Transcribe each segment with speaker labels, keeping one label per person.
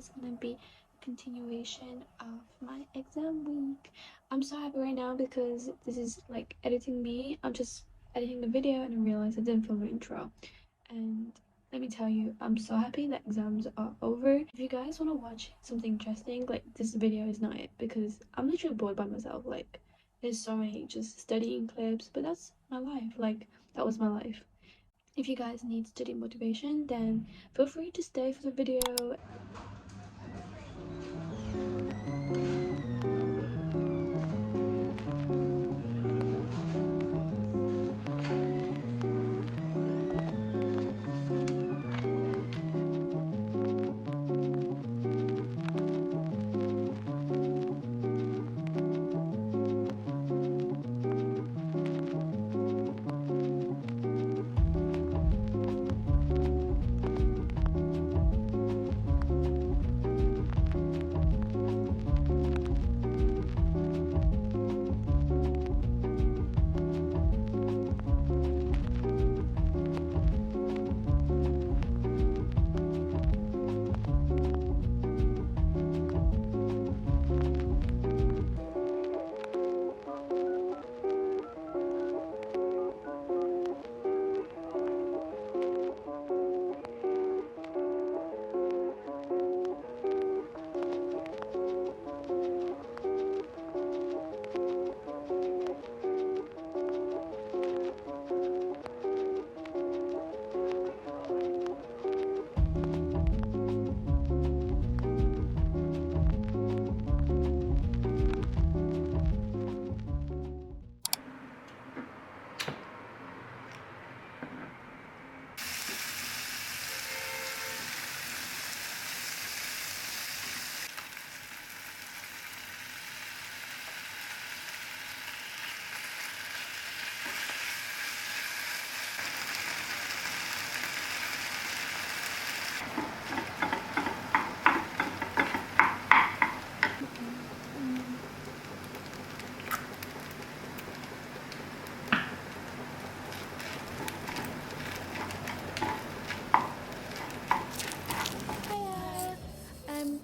Speaker 1: is gonna be a continuation of my exam week. I'm so happy right now because this is like editing me. I'm just editing the video and I realized I didn't film the intro. And let me tell you, I'm so happy that exams are over. If you guys want to watch something interesting, like this video is not it because I'm literally bored by myself. Like there's so many just studying clips, but that's my life. Like that was my life. If you guys need study motivation, then feel free to stay for the video.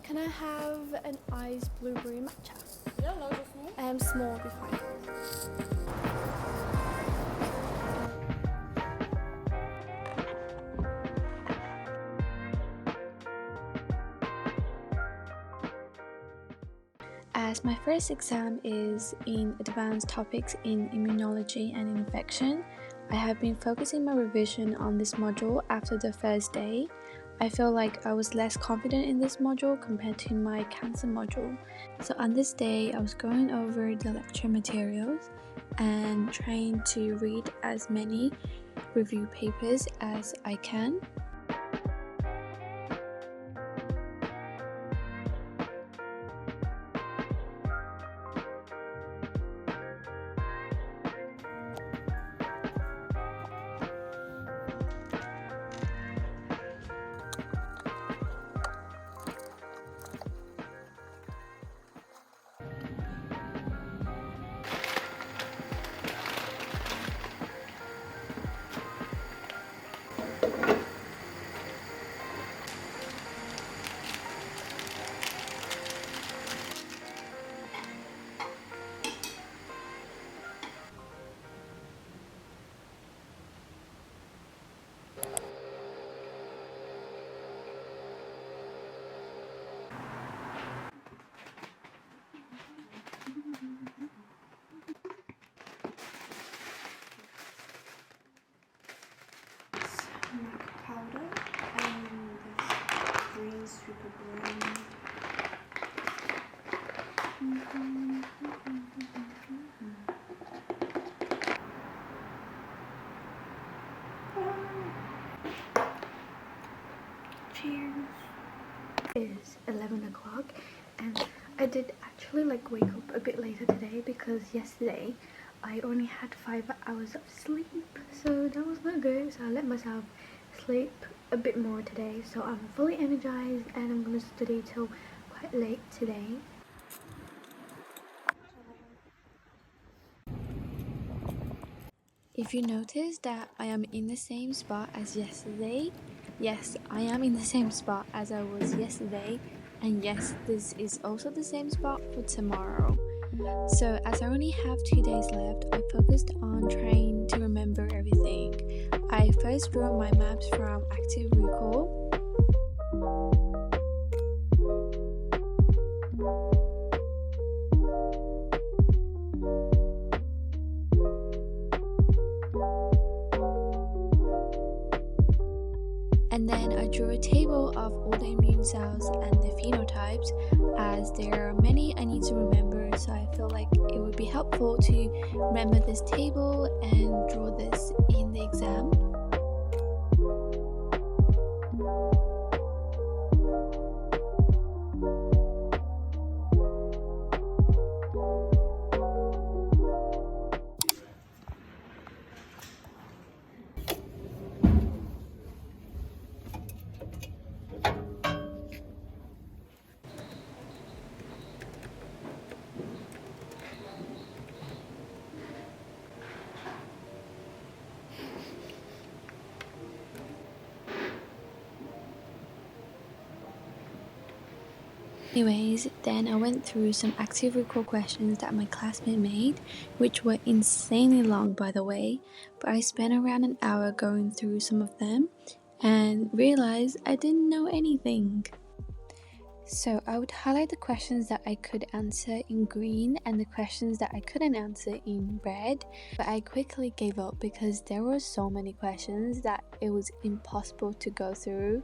Speaker 1: Can I have an iced blueberry matcha?
Speaker 2: Yeah, large or small?
Speaker 1: Small would be fine. As my first exam is in advanced topics in immunology and infection, I have been focusing my revision on this module after the first day. I feel like I was less confident in this module compared to my cancer module. So on this day, I was going over the lecture materials and trying to read as many review papers as I can. Powder and this green super green. Cheers. It's 11 o'clock and I did actually like wake up a bit later today because yesterday I only had 5 hours of sleep, so that was not good. So I let myself sleep a bit more today, so I'm fully energized and I'm gonna study till quite late today. If you notice that I am in the same spot as yesterday, yes, I am in the same spot as I was yesterday,
Speaker 2: And yes, this is also the same spot for tomorrow. So as I only have 2 days left, I focused on trying to remember everything. I first drew my maps from active recall. And then I drew a table of all the immune cells and the phenotypes, as there are many I need to remember, so I feel like it would be helpful to remember this table and draw this in the exam. Anyways, then I went through some active recall questions that my classmate made, which were insanely long by the way, but I spent around an hour going through some of them and realized I didn't know anything. So I would highlight the questions that I could answer in green and the questions that I couldn't answer in red, but I quickly gave up because there were so many questions that it was impossible to go through.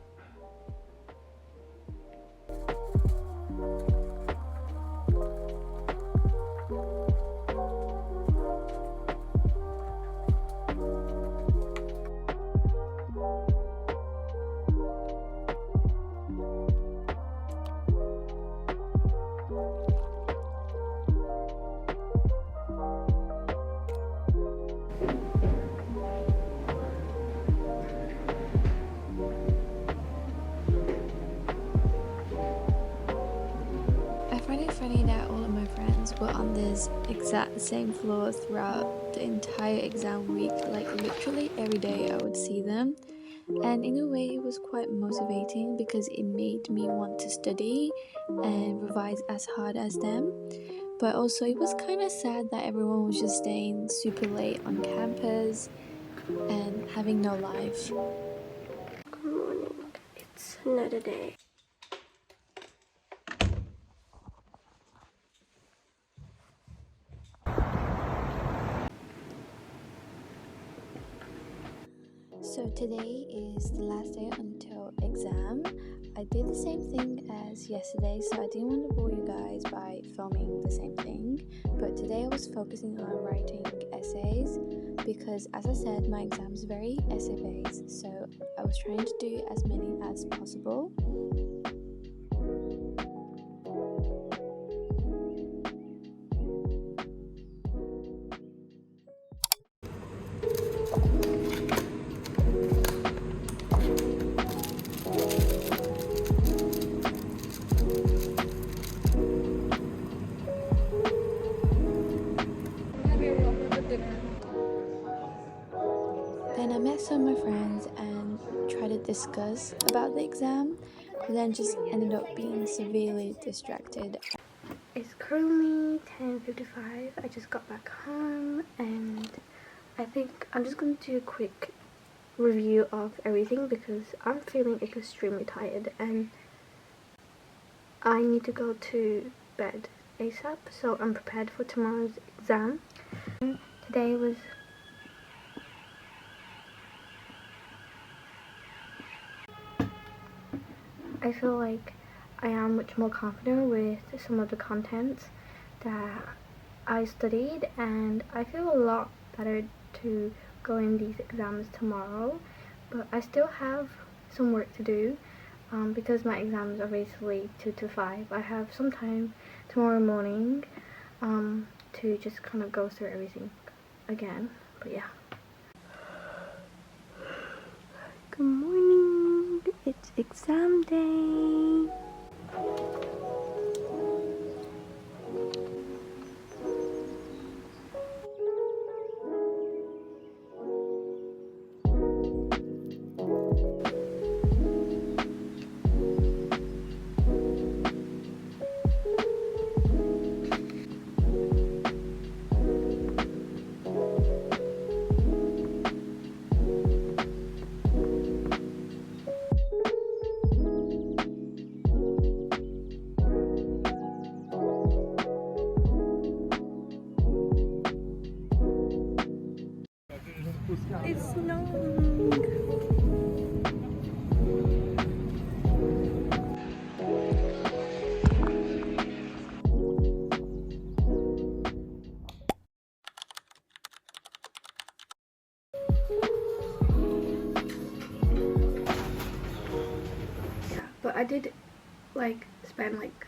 Speaker 2: I find it funny that all of my friends were on this exact same floor throughout the entire exam week, like literally every day I would see them, and in a way it was quite motivating because it made me want to study and revise as hard as them, but also it was kind of sad that everyone was just staying super late on campus and having no life.
Speaker 3: Good morning, it's another day.
Speaker 2: So today is the last day until exam. I did the same thing as yesterday, so I didn't want to bore you guys by filming the same thing, but today I was focusing on writing essays because, as I said, my exam is very essay based, so I was trying to do as many as possible. Then I met some of my friends and tried to discuss about the exam, but then just ended up being severely distracted.
Speaker 3: It's currently 10:55. I just got back home and I think I'm just going to do a quick review of everything because I'm feeling extremely tired and I need to go to bed ASAP, so I'm prepared for tomorrow's exam. Today was I feel like I am much more confident with some of the contents that I studied, and I feel a lot better to go in these exams tomorrow, but I still have some work to do because my exams are basically 2 to 5. I have some time tomorrow morning to just kind of go through everything again, but yeah. Good morning, it's exam day. long. Yeah, but I did like spend like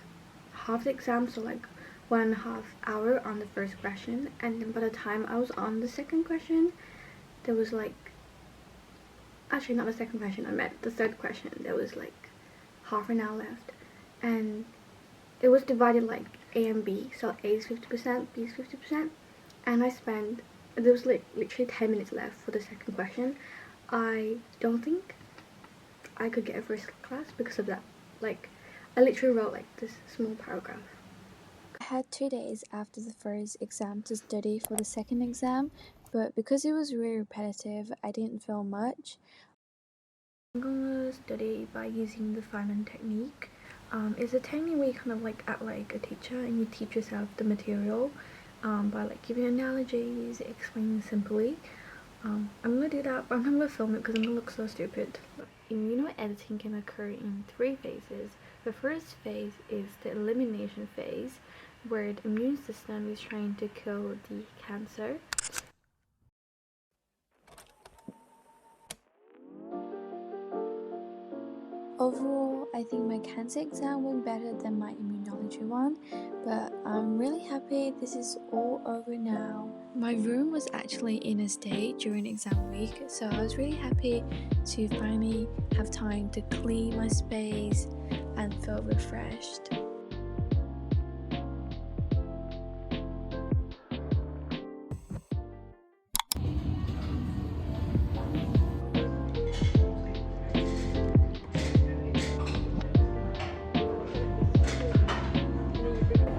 Speaker 3: half the exam, so like 1.5 hour on the first question, and then by the time I was on the second question, there was like, actually not the second question, I meant the third question, there was like half an hour left, and it was divided like A and B, so A is 50%, B is 50%, and I spent, there was like literally 10 minutes left for the second question. I don't think I could get a first class because of that. Like, I literally wrote like this small paragraph.
Speaker 2: I had 2 days after the first exam to study for the second exam, but because it was really repetitive, I didn't feel much.
Speaker 3: I'm gonna study by using the Feynman technique. It's a technique where you kind of like act like a teacher and you teach yourself the material by like giving analogies, explaining simply. I'm gonna do that, but I'm not gonna film it because I'm gonna look so stupid. Immunoediting can occur in 3 phases. The first phase is the elimination phase, where the immune system is trying to kill the cancer.
Speaker 2: Overall, I think my cancer exam went better than my immunology one, but I'm really happy this is all over now. My room was actually in a state during exam week, so I was really happy to finally have time to clean my space and feel refreshed.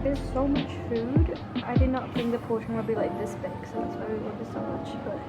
Speaker 3: There's so much food. I did not think the portion would be like this big, so that's why we love it so much. But